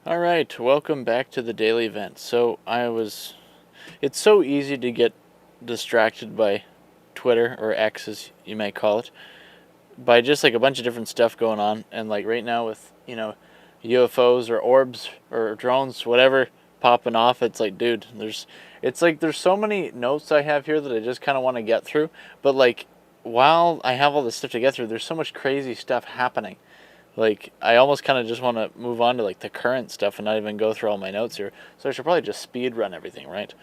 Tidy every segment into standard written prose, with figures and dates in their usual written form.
All right, welcome back to the daily event. It's so easy to get distracted by Twitter, or X as you may call it, by just like a bunch of different stuff going on. And like right now with, UFOs or orbs or drones, whatever, popping off, it's like, dude, there's so many notes I have here that I just kind of want to get through. But like, while I have all this stuff to get through, there's so much crazy stuff happening. Like, I almost kind of just want to move on to like the current stuff and not even go through all my notes here. So I should probably just speed run everything, right?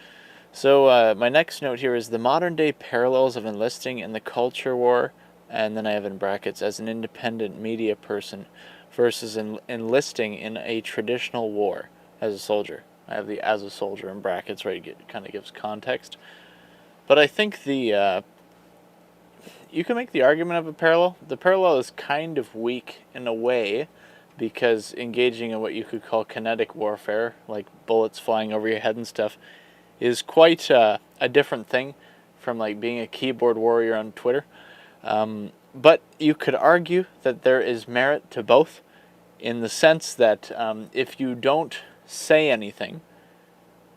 So my next note here is the modern day parallels of enlisting in the culture war, and then I have in brackets as an independent media person versus enlisting in a traditional war as a soldier. I have the as a soldier in brackets, right? It kind of gives context. But I think you can make the argument of a parallel. The parallel is kind of weak in a way because engaging in what you could call kinetic warfare, like bullets flying over your head and stuff, is quite a different thing from like being a keyboard warrior on Twitter. But you could argue that there is merit to both in the sense that if you don't say anything,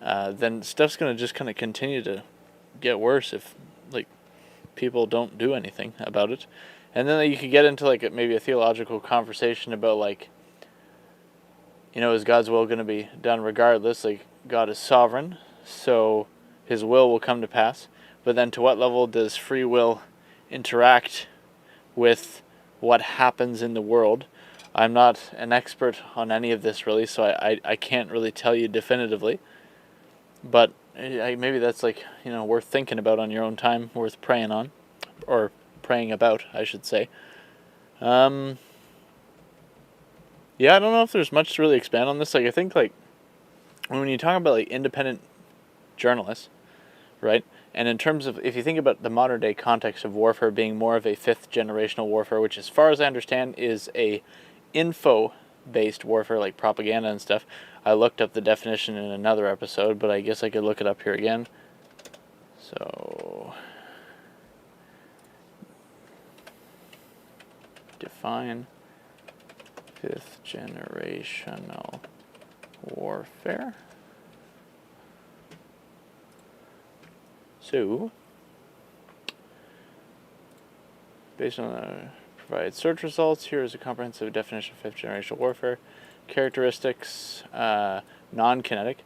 then stuff's going to just kind of continue to get worse if like people don't do anything about it. And then you could get into like maybe a theological conversation about like, is God's will going to be done regardless? Like, God is sovereign, so his will come to pass. But then to what level does free will interact with what happens in the world? I'm not an expert on any of this really, so I can't really tell you definitively. But maybe that's like, worth thinking about on your own time, worth praying on, or praying about, I should say. Yeah, I don't know if there's much to really expand on this. Like, I think, like, when you talk about, like, independent journalists, right? And in terms of, if you think about the modern day context of warfare being more of a fifth generational warfare, which as far as I understand is a info-based warfare, like propaganda and stuff. I looked up the definition in another episode, but I guess I could look it up here again. So, define fifth generational warfare. So, based on the provided search results, here is a comprehensive definition of fifth generational warfare. Characteristics: non-kinetic.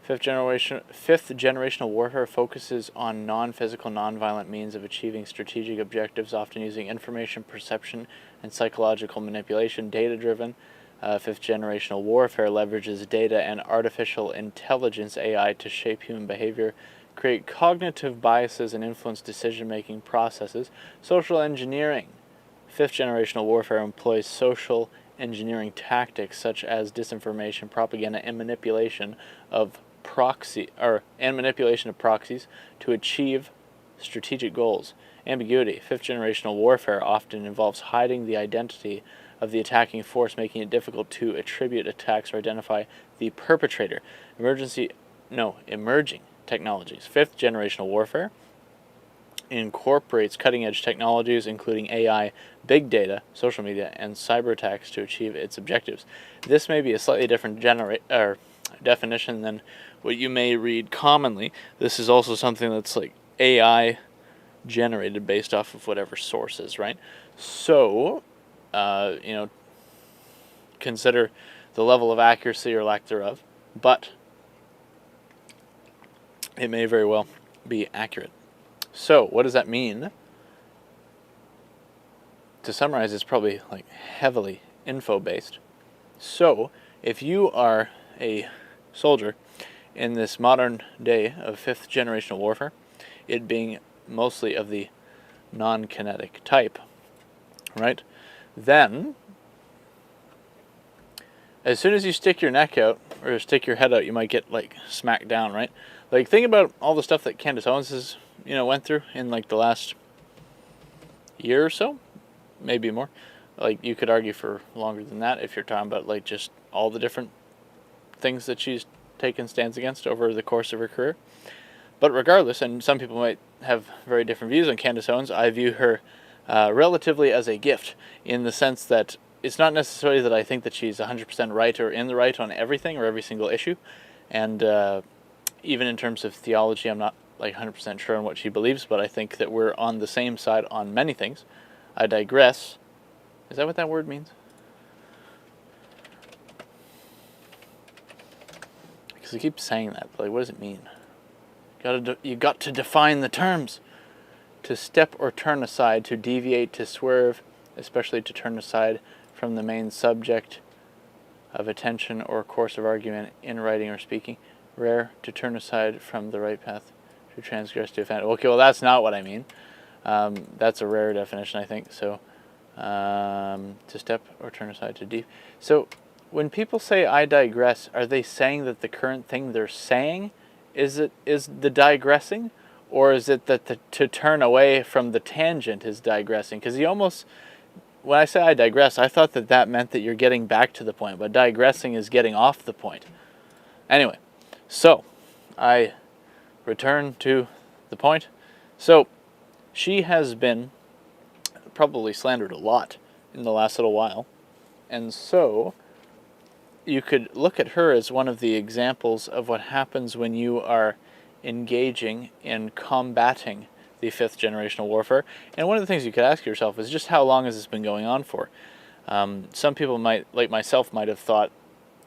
Fifth generational warfare focuses on non-physical, non-violent means of achieving strategic objectives, often using information, perception, and psychological manipulation. Data-driven. Fifth generational warfare leverages data and artificial intelligence (AI) to shape human behavior, create cognitive biases, and influence decision-making processes. Social engineering. Fifth generational warfare employs social engineering tactics such as disinformation, propaganda, and manipulation of proxies to achieve strategic goals. Ambiguity. Fifth generational warfare often involves hiding the identity of the attacking force, making it difficult to attribute attacks or identify the perpetrator. Emerging technologies. Fifth generational warfare incorporates cutting-edge technologies including AI, big data, social media, and cyber attacks to achieve its objectives. This may be a slightly different definition than what you may read commonly. This is also something that's like AI generated based off of whatever sources, right? So, consider the level of accuracy or lack thereof, but it may very well be accurate. So, what does that mean? To summarize, it's probably like heavily info-based. So, if you are a soldier in this modern day of fifth generational warfare, it being mostly of the non-kinetic type, right? Then, as soon as you stick your neck out or stick your head out, you might get like smacked down, right? Like, think about all the stuff that Candace Owens has, went through in like the last year or so, maybe more. Like, you could argue for longer than that if you're talking about like just all the different things that she's taken stands against over the course of her career. But regardless, and some people might have very different views on Candace Owens, I view her relatively as a gift in the sense that it's not necessarily that I think that she's 100% right or in the right on everything or every single issue, and even in terms of theology, I'm not like 100% sure on what she believes, but I think that we're on the same side on many things. I digress. Is that what that word means? Because I keep saying that, but like, what does it mean? You got to define the terms. To step or turn aside, to deviate, to swerve, especially to turn aside from the main subject of attention or course of argument in writing or speaking. Rare, to turn aside from the right path, to transgress, to offend. Okay, well, that's not what I mean. That's a rare definition, I think. So, to step or turn aside, to deep. So, when people say I digress, are they saying that the current thing they're saying is the digressing? Or is it that to turn away from the tangent is digressing? Because when I say I digress, I thought that meant that you're getting back to the point, but digressing is getting off the point. Anyway, so I return to the point. So she has been probably slandered a lot in the last little while, and so you could look at her as one of the examples of what happens when you are engaging in combating the fifth generational warfare. And one of the things you could ask yourself is just how long has this been going on for? Some people might, like myself, might have thought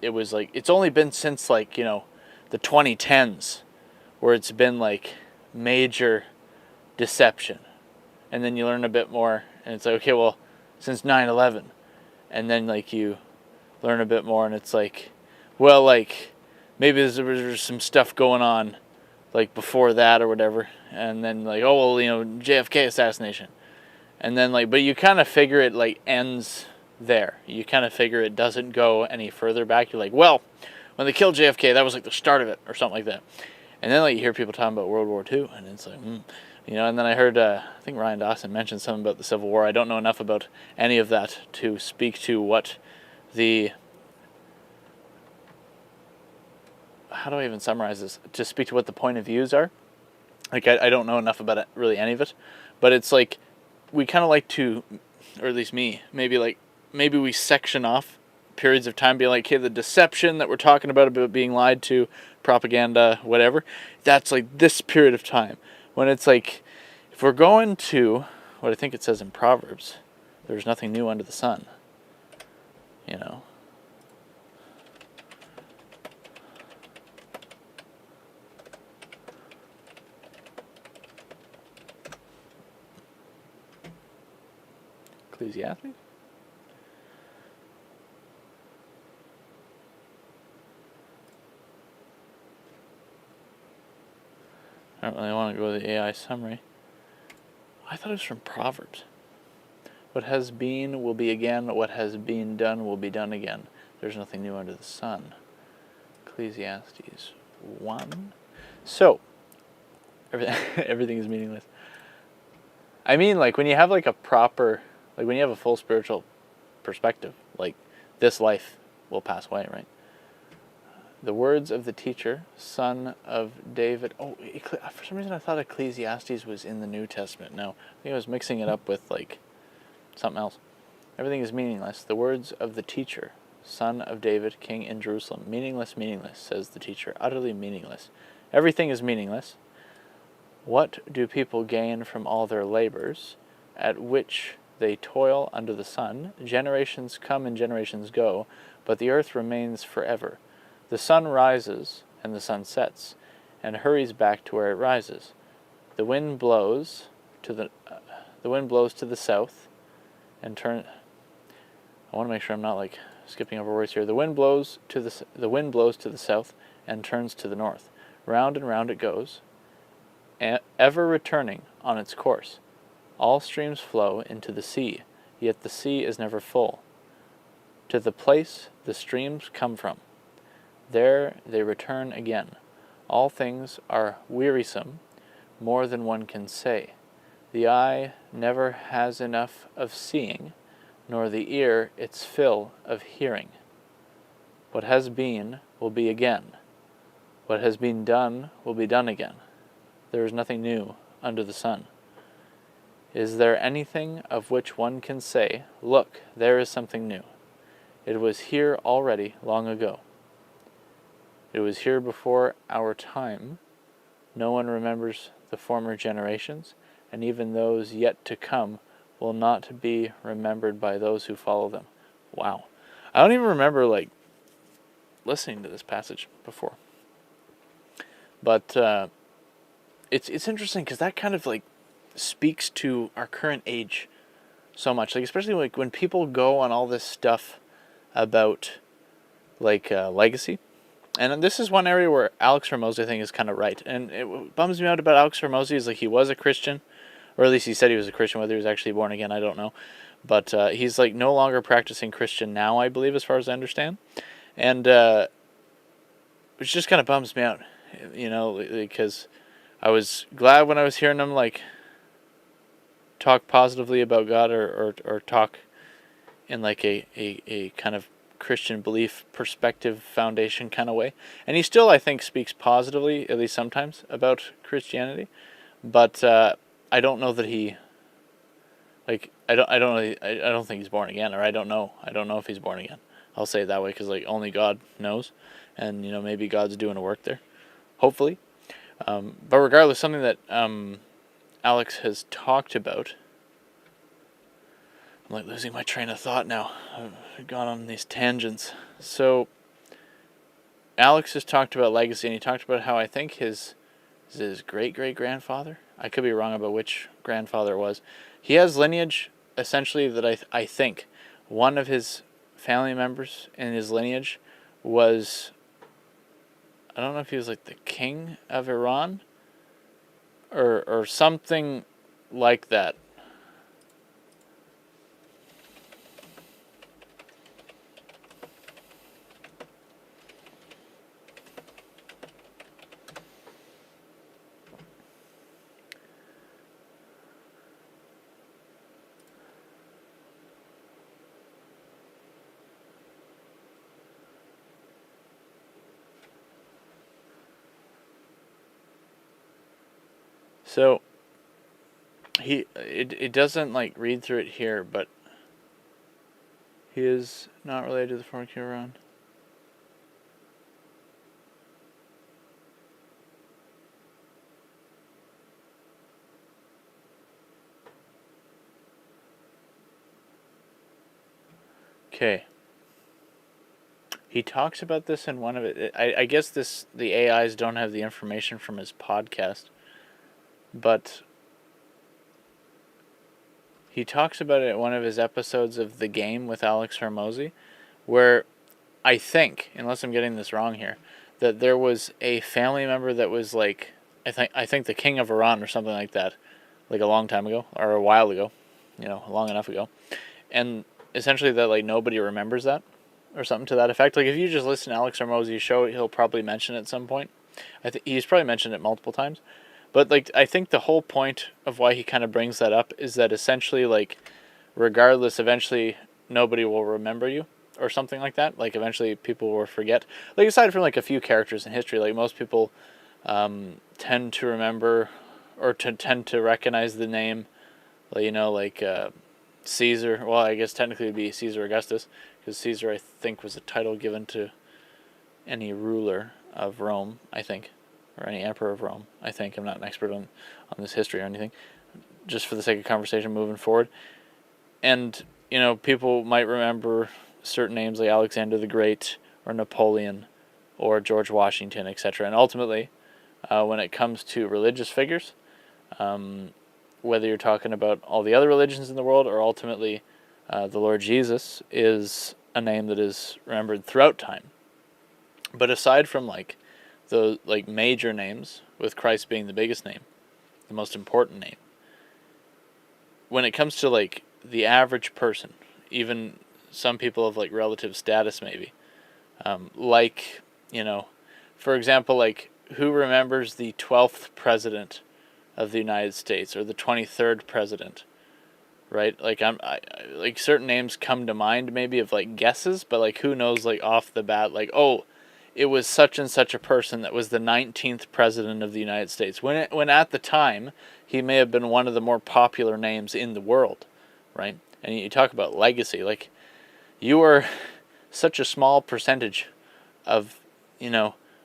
it was like, it's only been since like, the 2010s where it's been like major deception. And then you learn a bit more and it's like, okay, well, since 9/11. And then like you learn a bit more and it's like, well, like maybe there's some stuff going on like before that or whatever, and then like, oh well, JFK assassination, and then like, but you kind of figure it like ends there. You kind of figure it doesn't go any further back. You're like, well, when they killed JFK, that was like the start of it or something like that. And then like you hear people talking about World War II, and it's like, and then I heard I think Ryan Dawson mentioned something about the Civil War. I don't know enough about any of that to speak to what the how do I even summarize this? To speak to what the point of views are. Like, I don't know enough about it, really any of it. But it's like, we kind of like to, or at least me, maybe we section off periods of time, being like, okay, the deception that we're talking about being lied to, propaganda, whatever, that's like this period of time. When it's like, if we're going to, what I think it says in Proverbs, there's nothing new under the sun. Ecclesiastes? I don't really want to go to the AI summary. I thought it was from Proverbs. What has been will be again. What has been done will be done again. There's nothing new under the sun. Ecclesiastes 1. So, everything is meaningless. I mean, like, when you have like a proper, like when you have a full spiritual perspective, like this life will pass away, right? The words of the teacher, son of David. Oh, for some reason I thought Ecclesiastes was in the New Testament. No, I think I was mixing it up with like something else. Everything is meaningless. The words of the teacher, son of David, king in Jerusalem. Meaningless, meaningless, says the teacher. Utterly meaningless. Everything is meaningless. What do people gain from all their labors, at which they toil under the sun? Generations come and generations go, but the earth remains forever. The sun rises and the sun sets, and hurries back to where it rises. The wind blows to the south, and turn. I want to make sure I'm not like skipping over words here. The wind blows to the south, and turns to the north. Round and round it goes, ever returning on its course. All streams flow into the sea, yet the sea is never full. To the place the streams come from, there they return again. All things are wearisome, more than one can say. The eye never has enough of seeing, nor the ear its fill of hearing. What has been will be again. What has been done will be done again. There is nothing new under the sun. Is there anything of which one can say, look, there is something new? It was here already long ago. It was here before our time. No one remembers the former generations, and even those yet to come will not be remembered by those who follow them. Wow. I don't even remember listening to this passage before. But it's interesting because that kind of speaks to our current age so much. Especially when people go on all this stuff about legacy. And this is one area where Alex Hormozi, I think, is kind of right. And it bums me out about Alex Hormozi is he was a Christian, or at least he said he was a Christian. Whether he was actually born again, I don't know. But he's no longer practicing Christian now, I believe, as far as I understand. And which just kind of bums me out, because I was glad when I was hearing him talk positively about God or talk in a kind of Christian belief perspective foundation kind of way. And he still, I think, speaks positively, at least sometimes, about Christianity. But I don't know that he I don't think he's born again, or I don't know if he's born again. I'll say it that way because only God knows, and maybe God's doing a work there, hopefully. But regardless, something that Alex has talked about. I'm losing my train of thought now. I've gone on these tangents. So Alex has talked about legacy, and he talked about how I think his great-great-grandfather, I could be wrong about which grandfather it was, he has lineage essentially that I think one of his family members in his lineage was, I don't know if he was the king of Iran or something like that. So it doesn't read through it here, but he is not related to the former king of Iran. Okay. He talks about this in one of it. I guess the AIs don't have the information from his podcast, but he talks about it in one of his episodes of The Game with Alex Hormozi, where I think, unless I'm getting this wrong here, that there was a family member that was I think the king of Iran or something like that, a long time ago or a while ago, long enough ago, and essentially that nobody remembers that. Or something to that effect. If you just listen to Alex Hormozi's show, he'll probably mention it at some point. I think he's probably mentioned it multiple times. But I think the whole point of why he kind of brings that up is that essentially regardless, eventually nobody will remember you or something like that. Eventually people will forget. Aside from a few characters in history, most people tend to remember or tend to recognize the name, Caesar. Well, I guess technically it'd be Caesar Augustus, because Caesar, I think, was a title given to any ruler of Rome, I think, or any emperor of Rome, I think. I'm not an expert on this history or anything, just for the sake of conversation moving forward. And, people might remember certain names like Alexander the Great or Napoleon or George Washington, etc. And ultimately, when it comes to religious figures, whether you're talking about all the other religions in the world or ultimately the Lord Jesus, is a name that is remembered throughout time. But aside from the major names, with Christ being the biggest name, the most important name, when it comes to the average person, even some people of relative status maybe, for example, who remembers the 12th president of the United States or the 23rd president? Right, certain names come to mind maybe of guesses, but who knows off the bat oh, it was such and such a person that was the 19th president of the United States, when at the time he may have been one of the more popular names in the world, right? And you talk about legacy, like, you are such a small percentage of,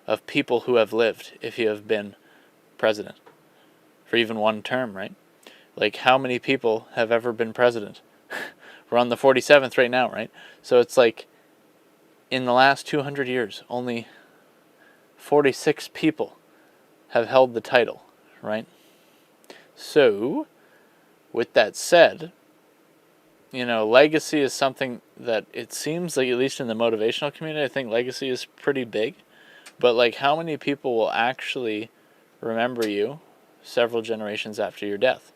of people who have lived if you have been president for even one term, right? Like, how many people have ever been president? We're on the 47th right now, right? So it's like, in the last 200 years, only 46 people have held the title, right? So, with that said, legacy is something that it seems like, at least in the motivational community, I think legacy is pretty big. But, like, how many people will actually remember you several generations after your death?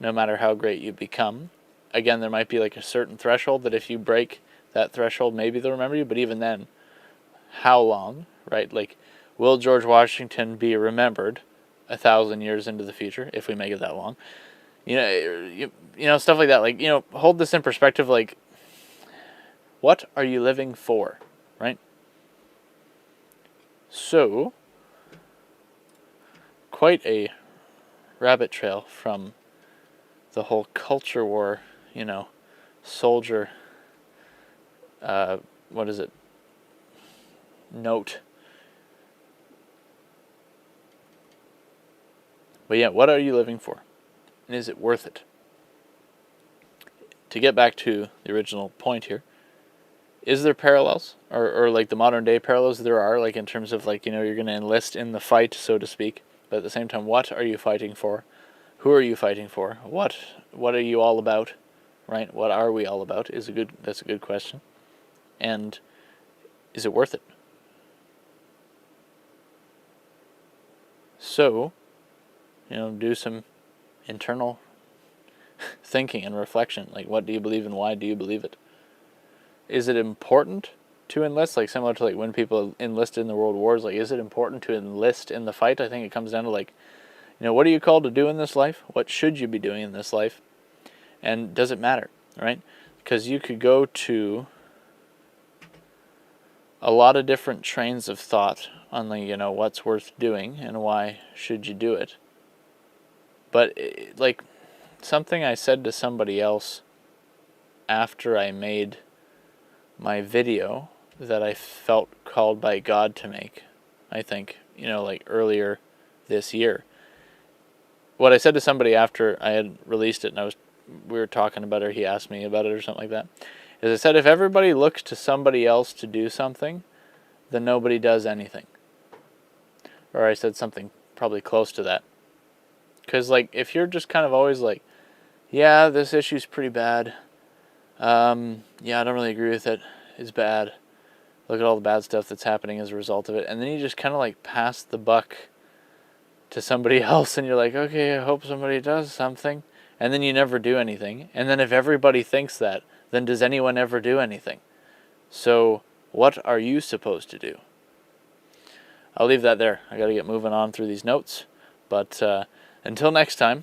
No matter how great you become. Again, there might be like a certain threshold that if you break that threshold, maybe they'll remember you. But even then, how long, right? Like, will George Washington be remembered 1,000 years into the future, if we make it that long? Stuff like that. Like, hold this in perspective. Like, what are you living for, right? So, quite a rabbit trail from the whole culture war, soldier, note. But yeah, what are you living for? And is it worth it? To get back to the original point here, is there parallels? Or like the modern day parallels there are, like in terms of like, you're going to enlist in the fight, so to speak. But at the same time, what are you fighting for? Who are you fighting for? What are you all about? Right? What are we all about? That's a good question. And is it worth it? So, do some internal thinking and reflection. Like, what do you believe and why do you believe it? Is it important to enlist? Like, similar to like when people enlist in the world wars, like, is it important to enlist in the fight? I think it comes down to like, what are you called to do in this life? What should you be doing in this life? And does it matter, right? Because you could go to a lot of different trains of thought on the, what's worth doing and why should you do it. But like something I said to somebody else after I made my video that I felt called by God to make, I think, like earlier this year. What I said to somebody after I had released it and we were talking about it, or he asked me about it or something like that, is I said, if everybody looks to somebody else to do something, then nobody does anything. Or I said something probably close to that. Because, like, if you're just kind of always like, yeah, this issue's pretty bad. Yeah, I don't really agree with it. It's bad. Look at all the bad stuff that's happening as a result of it. And then you just kind of like pass the buck to somebody else and you're like, okay, I hope somebody does something. And then you never do anything. And then if everybody thinks that, then does anyone ever do anything? So what are you supposed to do? I'll leave that there. I got to get moving on through these notes. But until next time,